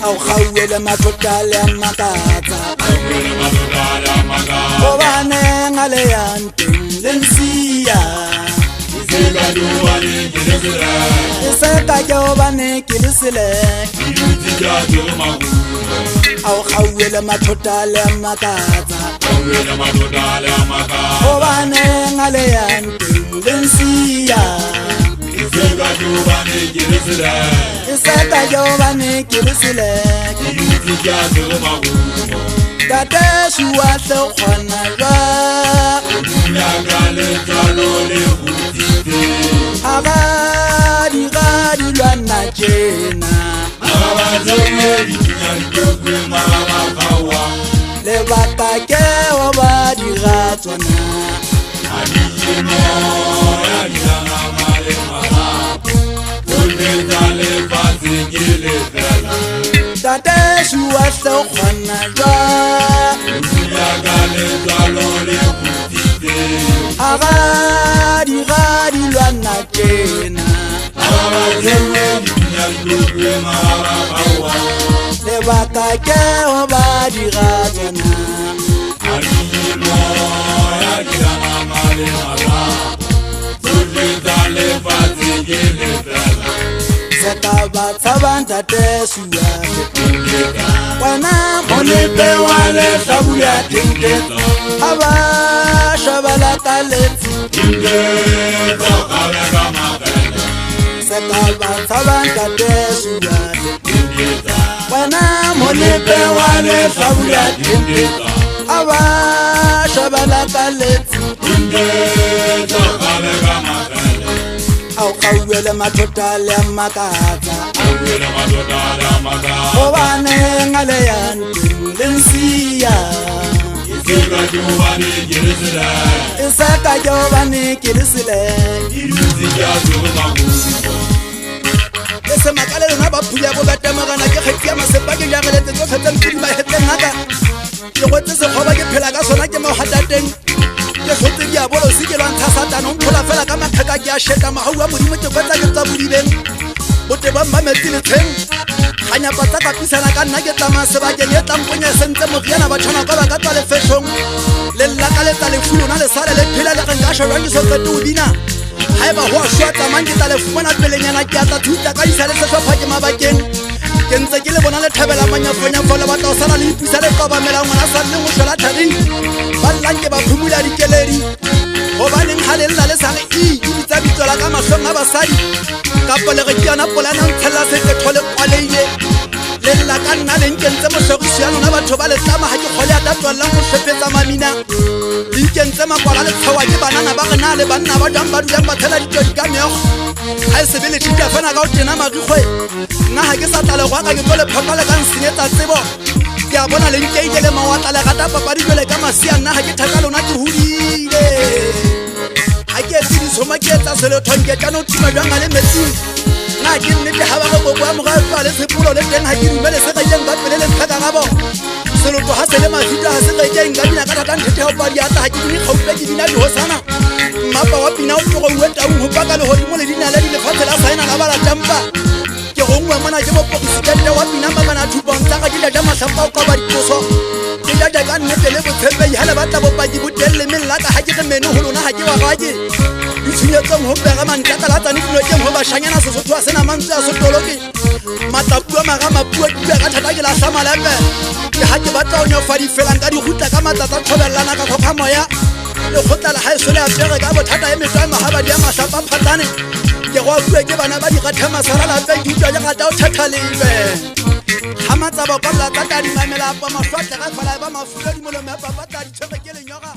Au khawele matotale makatsa obane ngale yanting lensia iseka jobane kilisile au khawele matotale makatsa obane ngale yanting lensia iseka jobane kilisile Date shuwa se khona jwa Agadi lwana jena Le batake oba diratsona Date shuwa se khona jwa Agadi lwana jena Le batake oba diratsona Setaba tsabanda tesuya Wana monipe wale sabuya tinte Aba shabala kaleti Setaba tsabanda tesuya Wana monipe wale sabuya tinte Aba shabala kaleti Au khawele matotale makatsa obane ngale yanting lensia iseka jobane kilisile ese makale na ba phuya bo batamagana ke kgetya masepa ke jageletse tso fetsa mpudi ba hetse ngaka ke gotse se khoba ke phela ka sona ke mo hatateng ke hlotse dia bolo se ke lwa nthasatana mphola fela ka makhaka ke a sheta mahaua modimo ke kwetsa ke tsa bodibeng bote ba mmametse le tsheng ganya patsa ka pisana ka nna ke tsamaya sebakeng e tlamponya sentse moriana ba tshwana ka ba ka tsa lefeshong le llaka le tsa lefulo na le sale le phela le reng ka shwa ke so tsete o bina haeba ho a shwa tsamang ke tsa lefumana pelenyana ke a tsa thuta ka isa le seshopha ke mabakeng ke ntse ke le bona le thabela manyafonyafo le batla o sala le ipisa le kobamela ngwana sa le go shwela thading ba llanke ba phumula dikeledi gobaneng ga le lla le sage ke bitsa bitsola ka mahlong a basadi kapo le re ke yona polana ntshelela seketho le kwaleile le lla ka nna le nkentse mohlogisi ya lona batho ba le tlama ga ke kgole ya tatwallang go hlwepetsa mamina le ikentse makwala le tshwawa ke banana ba re na le banna ba jang ba dulang ba tshela ditodi ka meogo ga e sebe le thita fana ka o tena marikgwe nna ga ke sa tla legwaka ke tlo le phapa le ka nsenyetsa tsebo ke a bona le nkeile le mawatla le gata papadi jole ka masia nna ga ke thaka lona ke hodile ga ke etse ditshoma ke etsa selethong ke tjano tima jwang a le metsing na ke nnete ga ba go boboa mogafa le tshepolo le teng ga ke dume le segaileng ba pele le nthaka gabo seloto ga se le mafita ga se gaikeng ka bina ka thata nthete ga padi ata ga ke dine gaupe ke dina dihosana mmapa wa pina o tlogo uetaung go paka legodimo le dina le di lefatshe la saena ga bala tampa ke gongwe mona ke moporesidente wa pina makana thupong tsa ga ke jaja matlhapa o ka ba dikoso ke jaja ka nnete le botshepei ga le batla bopaki botelele mellaka ga ke re mene go lona ga ke wagake ditshwenyetsong go pega mantlakalatsane dinokeng go bašhanyana sesotho a sena mantswe a sotoloke matlapua magamapua dipua ka thata ke latlha malepe ke ga ke batla o nyofadi felang ka digutla ka matsatsa tlhobelelana ka tlhopha moya le kgotla le ga e sole apere ka bothata e metwang magabadi ya matlhapa phatlane ke go bue ke bana ba digathe masara lapeng ke utlwa ke gata o thathalebe ga matsaba kwa latsa tadimamela apa mašwatle ga fala ba mafula dimolomo ya papa tla ditshwege ke lenyoga